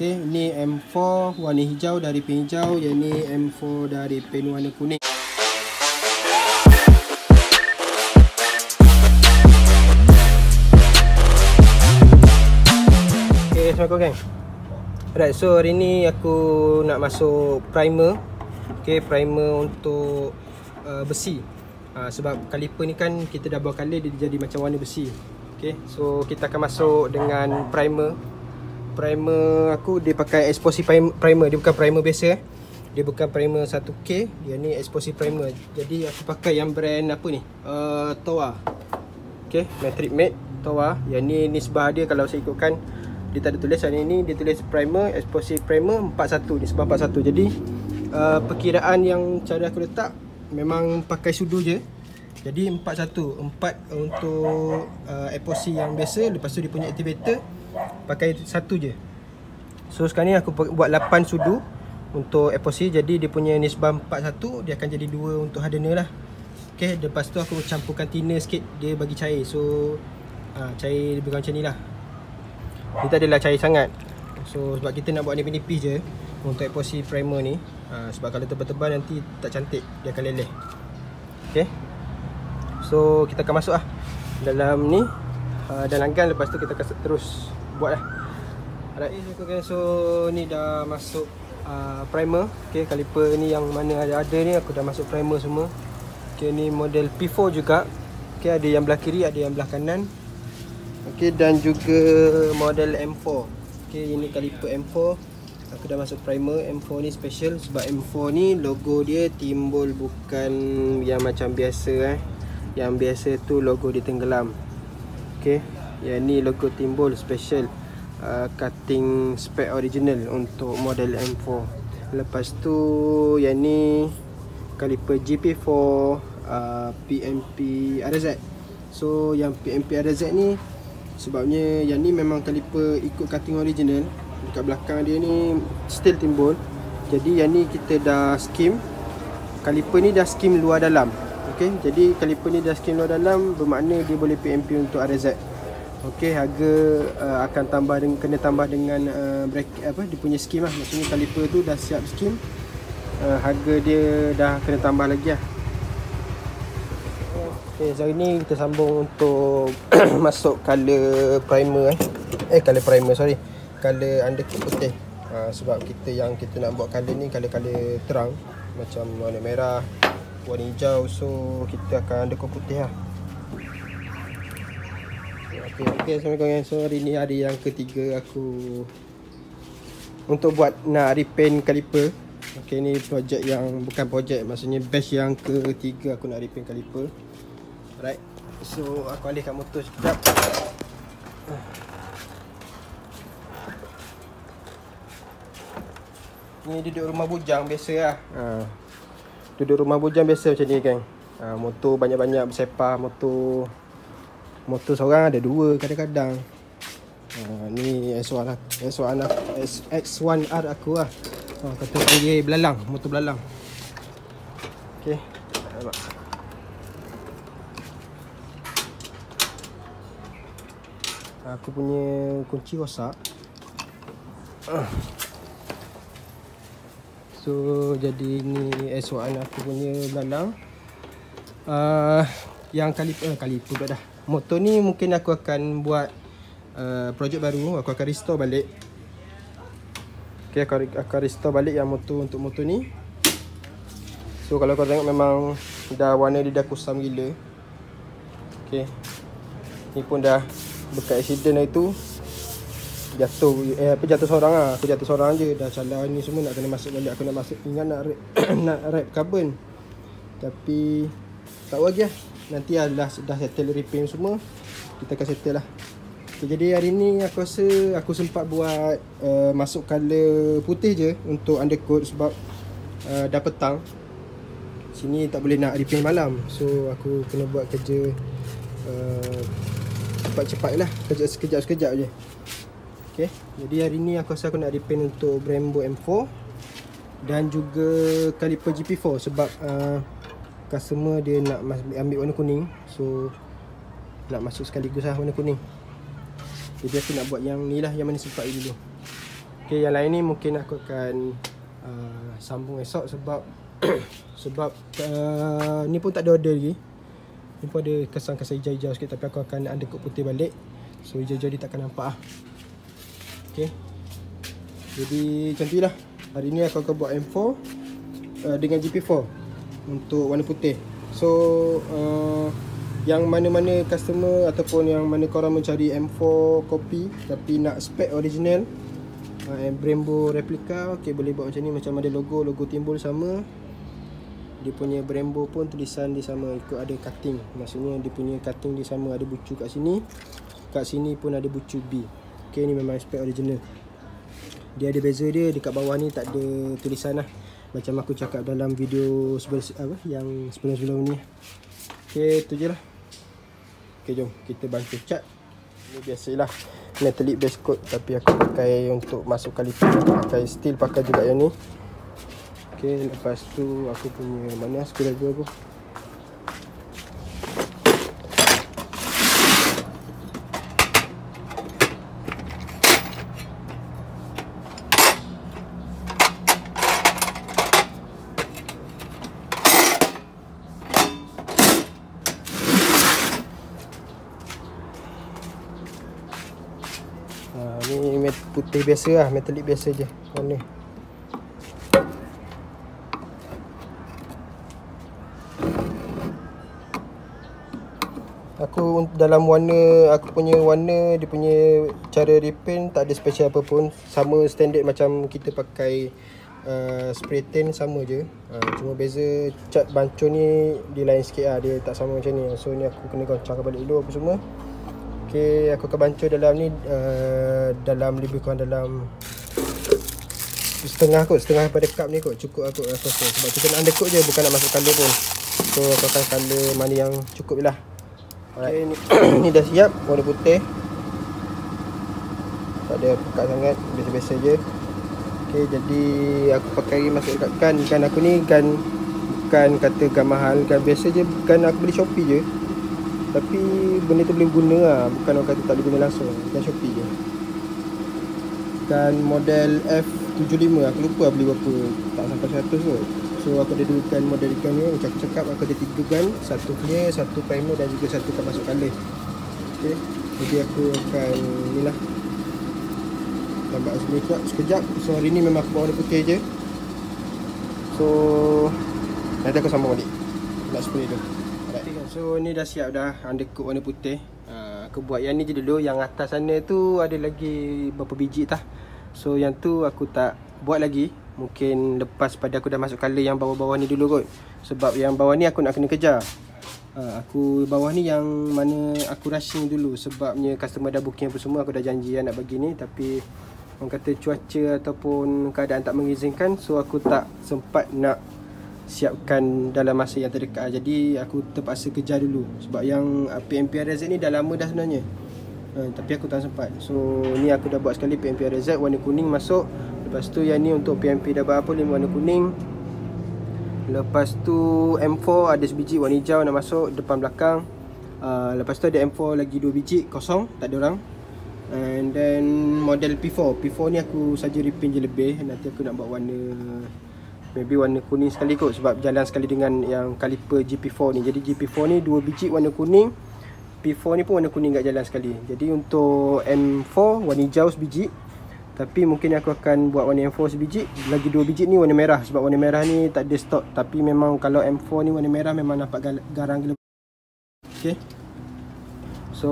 Okay, ini M4 warna hijau dari pin hijau, yang ni M4 dari pin warna kuning. Okay, assalamualaikum gang. Alright, so hari ni aku nak masuk primer. Okay, primer untuk besi. Sebab kaliper ni kan kita dah buat color, dia jadi macam warna besi. Okay, so kita akan masuk dengan primer. Primer aku dia pakai explosive primer. Dia bukan primer biasa Dia bukan primer 1K. Dia ni explosive primer. Jadi aku pakai yang brand apa ni, Towa. Okay, Metric Mate Towa. Yang ni nisbah dia kalau saya ikutkan, dia tak ada tulis hari ni, dia tulis primer, explosive primer 41, nisbah 41. Jadi perkiraan yang cara aku letak memang pakai sudu je. Jadi 41, 4 untuk epoxy yang biasa. Lepas tu dia punya activator pakai 1 je. So sekarang ni aku buat 8 sudu untuk epoxy. Jadi dia punya nisbah 41, dia akan jadi 2 untuk hardener lah. Okay, lepas tu aku campurkan thinner sikit, dia bagi cair. So cair lebih kurang macam ni lah. Dia tak adalah cair sangat. So sebab kita nak buat nipis-nipis je untuk epoxy primer ni. Sebab kalau tebal-tebal nanti tak cantik, dia akan leleh. Okay, so kita akan masuk lah dalam ni dalam gang. Lepas tu kita akan terus buat lah. Alright, so ni dah masuk primer. Okay, kaliper ni yang mana ada ni aku dah masuk primer semua. Okay, ni model P4 juga. Okay, ada yang belah kiri, ada yang belah kanan. Okay, dan juga model M4. Okay, ini kaliper M4. Aku dah masuk primer. M4 ni special sebab M4 ni logo dia timbul, bukan yang macam biasa Yang biasa tu logo dia tenggelam. Okay, yang ni logo timbul special, cutting spec original untuk model M4. Lepas tu yang ni kaliper GP4 PMP RZ. So yang PMP RZ ni sebabnya yang ni memang kaliper ikut cutting original. Dekat belakang dia ni still timbul. Jadi yang ni kita dah skim. Kaliper ni dah skim luar dalam. Okay, jadi kaliper ni dah skim luar dalam, bermakna dia boleh PMP untuk RZ. Okay, harga akan tambah kena tambah dengan bracket apa, dia punya skim lah. Maksudnya kaliper tu dah siap skim, harga dia dah kena tambah lagi lah. Okay, so hari ni kita sambung untuk masuk color primer color primer, sorry, color undercoat putih. Sebab kita nak buat color ni color terang, macam warna merah, warna hijau. So kita akan undercoat putih lah. Okay, assalamualaikum. So hari ni hari yang ketiga aku untuk buat nak repaint kaliper. Okay, ni projek yang bukan projek, maksudnya batch yang ketiga aku nak repaint kaliper. Alright, so aku alihkan motor sekejap. Ni duduk rumah bujang biasa lah. Duduk rumah bujang biasa macam ni kan. Motor banyak-banyak bersepah. Motor seorang ada 2 kadang-kadang. Ni S1 lah, X1R aku lah. Kata panggil belalang, motor belalang. Okay, nampak. Aku punya kunci rosak. So jadi ni S1 aku punya belalang. Yang kaliper pula dah. Motor ni mungkin aku akan buat projek baru. Aku akan restore balik. Okay, aku akan restore balik yang motor, untuk motor ni. So kalau kau tengok memang dah warna dia dah kusam gila. Okay, ni pun dah bekas accident hari tu. Jatuh seorang lah. Aku jatuh seorang je. Dah calar ni semua nak kena masuk balik. Aku nak masuk, ingat nak wrap carbon, tapi tak lagi lah. Nanti dah settle repaint semua, kita akan settle lah. Okay, jadi hari ni aku rasa aku sempat buat masuk color putih je untuk undercoat. Sebab dah petang, sini tak boleh nak repaint malam. So aku kena buat kerja cepat-cepat lah, kerja sekejap-sekejap je. Okay, jadi hari ni aku rasa aku nak repaint untuk Brembo M4 dan juga kaliper GP4. Sebab customer dia nak ambil warna kuning, so nak masuk sekaligus lah warna kuning. Jadi aku nak buat yang ni lah, yang mana sempat dulu. Okay, yang lain ni mungkin aku akan sambung esok sebab sebab ni pun tak ada order lagi. Ni pun ada kesan-kesan hijau-hijau sikit, tapi aku akan undercoat putih balik. So hijau-hijau dia takkan nampak lah. Okay, jadi macam tu lah. Hari ni aku akan buat M4 dengan GP4 untuk warna putih. So yang mana-mana customer ataupun yang mana korang mencari M4 copy tapi nak spec original, Brembo replika, okay, boleh buat macam ni. Macam ada logo timbul sama, dia punya Brembo pun tulisan dia sama, ikut ada cutting. Maksudnya dia punya cutting dia sama, ada bucu kat sini pun ada bucu B. Okay, ni memang spec original. Dia ada beza dia, dekat bawah ni tak ada tulisan lah, macam aku cakap dalam video yang sebelum-sebelum ni. Okay, tu je lah. Okay, jom kita bantu cat. Ni biasalah metallic base coat, tapi aku pakai untuk masuk kaliper, pakai steel, pakai juga yang ni. Okay, lepas tu aku punya mana screwdriver aku. Ni putih biasa lah, metallic biasa je warna. Aku dalam warna, aku punya warna, dia punya cara repaint tak ada special apa pun. Sama standard macam kita pakai spray tan, sama je. Cuma beza cat bancuh ni dia lain sikit lah, dia tak sama macam ni. So ni aku kena goncangkan balik dulu apa semua. Okay, aku akan bancuh dalam ni dalam lebih kurang dalam setengah daripada cup ni kot. Cukup aku rasa, sebab kita nak undercoat je, bukan nak masuk colour pun. So aku akan colour mana yang cukup je lah. Okay, ni dah siap warna putih, tak ada pekat sangat, biasa-biasa je. Okay, jadi aku pakai masuk dekat gun aku ni, gun bukan kata gun mahal, gun biasa je, gun aku beli Shopee je. Tapi benda tu boleh guna lah, bukan orang kata tak boleh guna langsung, gun Shopee je. Gun model F75, aku lupa beli berapa, tak sampai 100 kot. So aku ada 2 gun model gun ni, macam aku cakap aku ada 3 gun, 1 clear, 1 primer dan juga 1 gun masuk colour. Okay, jadi aku akan ni lah, tambah sini sekejap. So hari ni memang aku bawa warna putih je. So nanti aku sambung balik, nak spray tu. So ni dah siap dah undercoat warna putih. Aku buat yang ni je dulu, yang atas sana tu ada lagi berapa biji tah. So yang tu aku tak buat lagi, mungkin lepas pada aku dah masuk colour yang bawah-bawah ni dulu kot. Sebab yang bawah ni aku nak kena kejar. Aku bawah ni yang mana aku rushing dulu, sebabnya customer dah booking apa semua, aku dah janji nak bagi ni, tapi orang kata cuaca ataupun keadaan tak mengizinkan. So aku tak sempat nak siapkan dalam masa yang terdekat. Jadi aku terpaksa kejar dulu, sebab yang PMP RZ ni dah lama dah sebenarnya, tapi aku tak sempat. So ni aku dah buat sekali PMP RZ warna kuning masuk. Lepas tu yang ni untuk PMP double apa 5 warna kuning. Lepas tu M4 ada sebiji warna hijau nak masuk depan belakang. Lepas tu ada M4 lagi 2 biji kosong, tak ada orang. And then model P4 ni aku saja repaint je lebih. Nanti aku nak buat warna, maybe warna kuning sekali kot, sebab jalan sekali dengan yang kaliper GP4 ni. Jadi GP4 ni 2 biji warna kuning, P4 ni pun warna kuning kat jalan sekali. Jadi untuk M4 warna hijau sebiji, tapi mungkin aku akan buat warna M4 sebiji, lagi 2 biji ni warna merah, sebab warna merah ni tak ada stok. Tapi memang kalau M4 ni warna merah memang nampak garang gila. Okay, so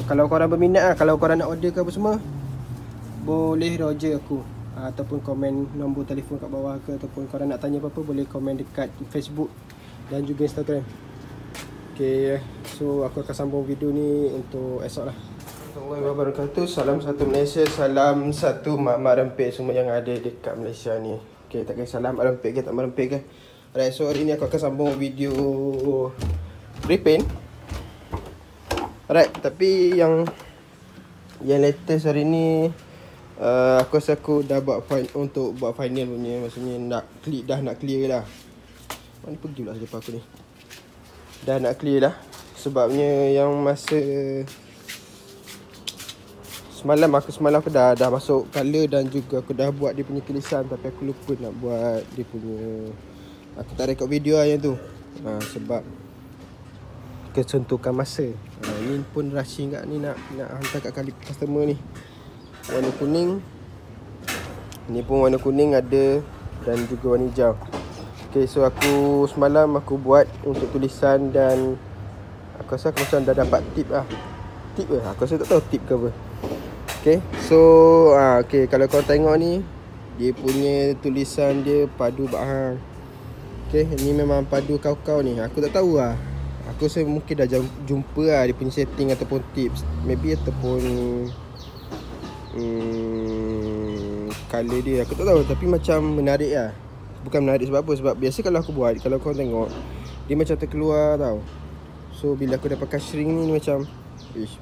kalau korang berminat, kalau korang nak order ke apa semua, boleh roger aku, ataupun komen nombor telefon kat bawah ke, ataupun korang nak tanya apa-apa boleh komen dekat Facebook dan juga Instagram. Okay, so aku akan sambung video ni untuk esok lah. Assalamualaikum warahmatullahi wabarakatuh. Salam satu Malaysia, salam satu mak-mak rempik semua yang ada dekat Malaysia ni. Okay, tak kira salam mak rempik ke tak mak rempik ke. Alright, so hari ni aku akan sambung video repaint. Alright, tapi yang latest hari ni, aku rasa aku dah buat untuk buat final punya. Maksudnya nak clear dah. Mana pergi pula selepas aku ni. Dah nak clear dah. Sebabnya yang masa semalam aku dah masuk color dan juga aku dah buat dia punya tulisan, tapi aku lupa nak buat dia punya, aku tak rekod video lah yang tu. Sebab kesuntukan masa. Ni pun rushing kat ni nak hantar kat customer ni. Warna kuning. Ni pun warna kuning ada dan juga warna hijau. Okay, so aku semalam aku buat untuk tulisan dan aku rasa aku macam dah dapat tip lah. Tip ke? Aku rasa tak tahu tip ke apa. Okay, so okay, kalau kau tengok ni, dia punya tulisan dia padu bahang. Okay, ni memang padu kau-kau ni. Aku tak tahu lah. Aku rasa mungkin dah jumpa lah dia punya setting ataupun tips. Maybe ataupun color dia, aku tak tahu. Tapi macam menarik lah. Bukan menarik sebab apa? Sebab biasa kalau aku buat, kalau kau tengok, dia macam terkeluar tau. So bila aku dah pakai shrink ni macam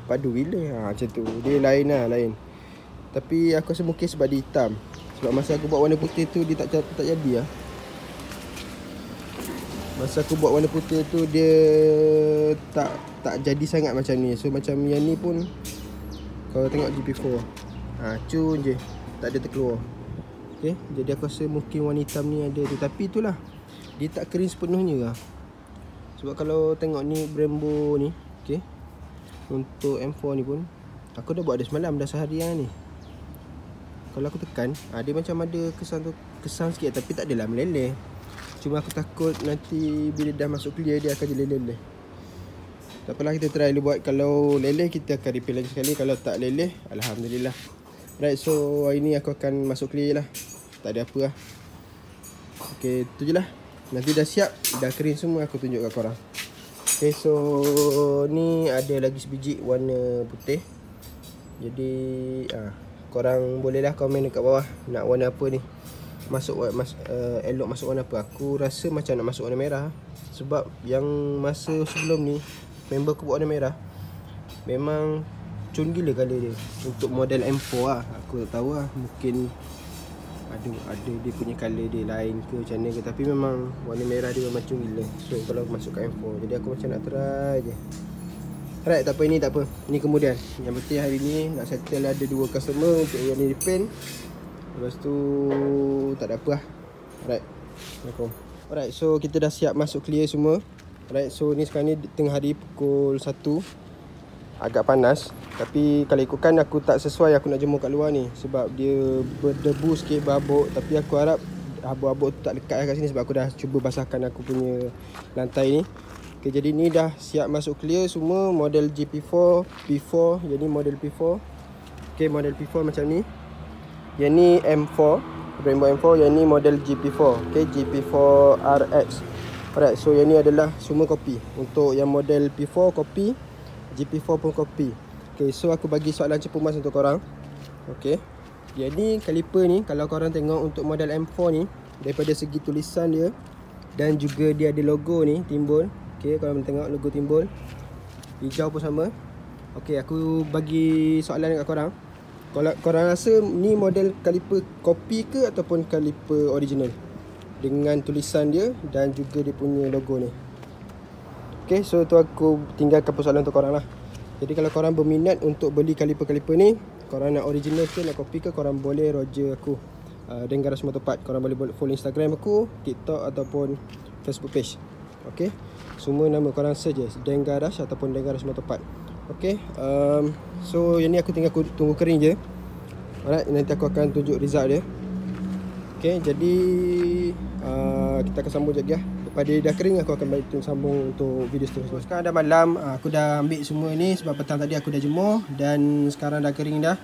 padu gila. Macam tu. Dia lain lah, lain. Tapi aku rasa mungkin sebab dia hitam. Sebab masa aku buat warna putih tu, dia tak jadi lah. Masa aku buat warna putih tu, dia tak jadi sangat macam ni. So macam yang ni pun, kalau tengok GP4, cun je, tak ada terkeluar. Okay, jadi aku rasa mungkin warna hitam ni ada tu. Tapi itulah, dia tak kering sepenuhnya lah. Sebab kalau tengok ni Brembo ni, okay, untuk M4 ni pun aku dah buat dah semalam, dah seharian ni. Kalau aku tekan, dia macam ada kesan sikit, tapi tak adalah meleleh. Cuma aku takut nanti bila dah masuk clear dia akan jadi leleh. Tak apalah, kita try dulu buat. Kalau leleh kita akan repair lagi sekali. Kalau tak leleh, alhamdulillah. Right, so hari ni aku akan masuk clear lah. Tak ada apa lah. Okay, tu je lah. Nanti dah siap, dah kering semua, aku tunjuk kat korang. Okay, so ni ada lagi sebiji warna putih. Jadi korang bolehlah komen dekat bawah nak warna apa ni. Elok masuk warna apa. Aku rasa macam nak masuk warna merah. Sebab yang masa sebelum ni member aku buat warna merah, memang cun gila colour dia. Untuk model M4 lah, aku tak tahu lah. Mungkin ada dia punya colour dia lain ke macam mana ke. Tapi memang warna merah dia memang cun gila. So kalau aku masuk kat M4, jadi aku macam nak try je. Alright, tak apa, ini tak apa. Ini kemudian. Yang penting hari ni nak settle ada 2 customer untuk yang ni repaint. Lepas tu tak ada apa lah. Alright, Assalamualaikum. Alright, so kita dah siap masuk clear semua. Alright, so ni sekarang ni tengah hari pukul 1. Agak panas. Tapi kalau ikutkan aku tak sesuai aku nak jemur kat luar ni. Sebab dia berdebu sikit, berhabuk. Tapi aku harap habuk-habuk tu tak lekat kat sini. Sebab aku dah cuba basahkan aku punya lantai ni. Okay, jadi ni dah siap masuk clear semua. Model GP4 P4. Jadi model P4. Okay, model P4 macam ni. Yang ni M4, Brembo M4. Yang ni model GP4. Okay, GP4 RX. Alright, so yang ni adalah semua kopi. Untuk yang model P4 kopi, GP4 pun kopi. Okay, so aku bagi soalan cepu mas untuk korang. Okay, jadi kaliper ni kalau korang tengok untuk model M4 ni, daripada segi tulisan dia dan juga dia ada logo ni timbul. Okay, korang tengok logo timbul. Hijau pun sama. Okay, aku bagi soalan dekat korang. Kalau korang rasa ni model kaliper kopi ke ataupun kaliper original dengan tulisan dia dan juga dia punya logo ni. Okay, so tu aku tinggalkan persoalan untuk korang lah. Jadi kalau korang berminat untuk beli kaliper-kaliper ni, korang nak original ke nak kopi ke, korang boleh roger aku Dan Garage Motorpart. Korang boleh follow Instagram aku, TikTok ataupun Facebook page. Okay, semua nama korang search je Dan Garage ataupun Dan Garage Motorpart. Okay, so yang ni aku tinggal tunggu kering je. Alright, nanti aku akan tunjuk result dia. Okay, jadi kita akan sambung sekejap lah. Lepas dia dah kering, aku akan balik sambung untuk video seterusnya. Sekarang dah malam, aku dah ambil semua ni sebab petang tadi aku dah jemur. Dan sekarang dah kering dah.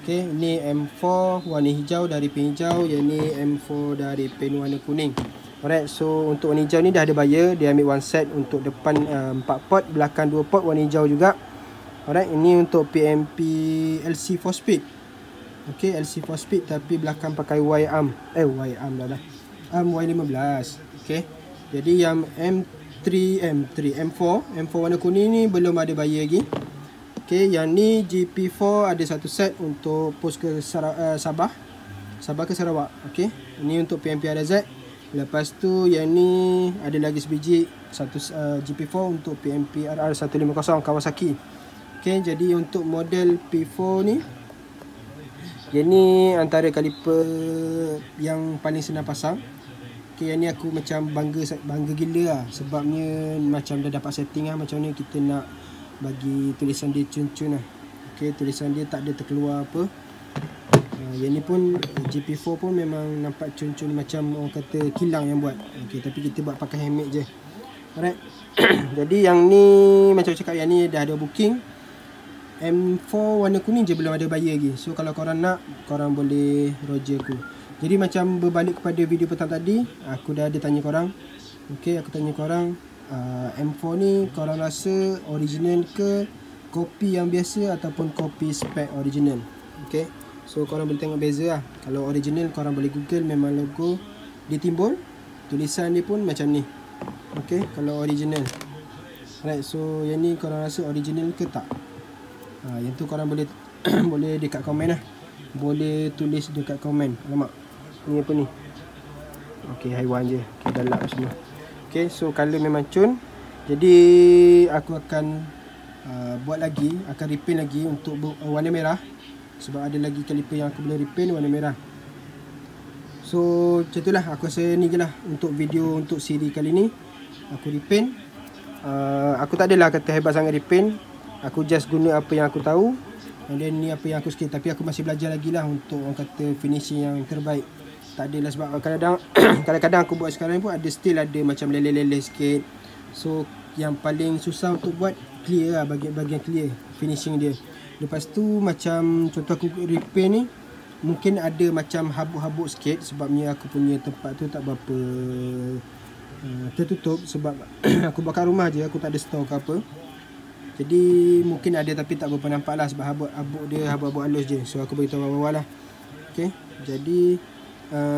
Okay, ni M4 warna hijau dari pen hijau. Yang ni M4 dari pen warna kuning. Alright, so untuk warna hijau ni dah ada buyer. Dia ambil one set untuk depan 4 pot, belakang 2 pot warna hijau juga. Alright, ini untuk PMP LC 4 speed. Okay, LC 4 speed tapi belakang pakai Y arm. Y arm dah. Arm Y15. Okay, jadi yang M4 warna kuning ni belum ada buyer lagi. Okay, yang ni GP4 ada satu set untuk post ke Sabah ke Sarawak. Okay, ini untuk PMP RZ. Lepas tu yang ni ada lagi sebiji satu GP4 untuk PMP RR150 Kawasaki. Okay, jadi untuk model P4 ni Yang ni antara kaliper yang paling senang pasang. Okay, yang ni aku macam bangga gila lah. Sebabnya macam dah dapat setting lah macam ni kita nak bagi tulisan dia cun-cun lah. Okay, tulisan dia tak ada terkeluar apa. Yang ni pun GP4 pun memang nampak cun-cun macam orang kata kilang yang buat. Okay, tapi kita buat pakai handmade je. Alright. Jadi yang ni macam cakap, yang ni dah ada booking. M4 warna kuning je belum ada bayar lagi. So kalau korang nak, korang boleh roger aku. Jadi macam berbalik kepada video petang tadi, aku dah ada tanya korang. Okay, aku tanya korang, M4 ni korang rasa original ke kopi yang biasa ataupun kopi spec original? Okay, so korang boleh tengok beza lah. Kalau original korang boleh google, memang logo dia timbul, tulisan dia pun macam ni. Okay, kalau original. Alright, so yang ni korang rasa original ke tak? Yang tu korang boleh boleh dekat komen lah. Boleh tulis dekat komen. Alamak, ni apa ni? Okay, haiwan je. Okay, galak semua. Okay, so colour memang cun. Jadi aku akan buat lagi, akan repaint lagi untuk warna merah. Sebab ada lagi kaliper yang aku boleh repaint warna merah. So macam tu lah, aku rasa ni je lah untuk video untuk siri kali ni. Aku repaint. Aku tak adalah kata hebat sangat repaint. Aku just guna apa yang aku tahu. And then ni apa yang aku skill. Tapi aku masih belajar lagi lah untuk orang kata finishing yang terbaik. Tak adalah sebab kadang-kadang aku buat sekarang pun ada still ada macam leleh-leleh sikit. So yang paling susah untuk buat clear lah, bagian clear finishing dia. Lepas tu macam contoh aku repaint ni, mungkin ada macam habuk-habuk sikit. Sebabnya aku punya tempat tu tak berapa tertutup. Sebab aku buat kat rumah je, aku tak ada store ke apa. Jadi mungkin ada tapi tak berapa nampak lah. Sebab habuk dia habuk-habuk halus je. So aku beritahu awal-awal lah. Okay, jadi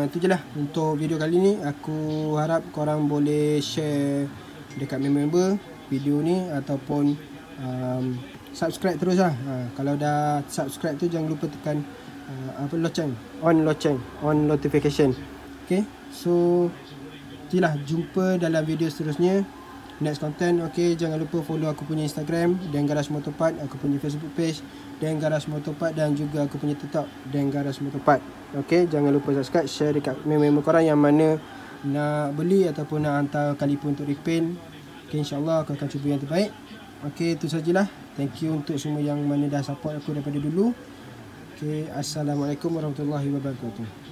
tu je lah untuk video kali ni. Aku harap korang boleh share dekat member-member video ni. Ataupun subscribe terus lah. Kalau dah subscribe tu jangan lupa tekan loceng, on notification. Okay, so tu je lah, jumpa dalam video seterusnya, next content. Okay, jangan lupa follow aku punya Instagram Dan Garage Motorpart, aku punya Facebook page Dan Garage Motorpart, dan juga aku punya TikTok Dan Garage Motorpart. Okay, jangan lupa subscribe, share dekat member-member korang yang mana nak beli ataupun nak hantar kaliper untuk repaint. Okay, insyaAllah aku akan cuba yang terbaik. Okay, itu sajalah. Thank you untuk semua yang mana dah support aku daripada dulu. Okay, Assalamualaikum warahmatullahi wabarakatuh.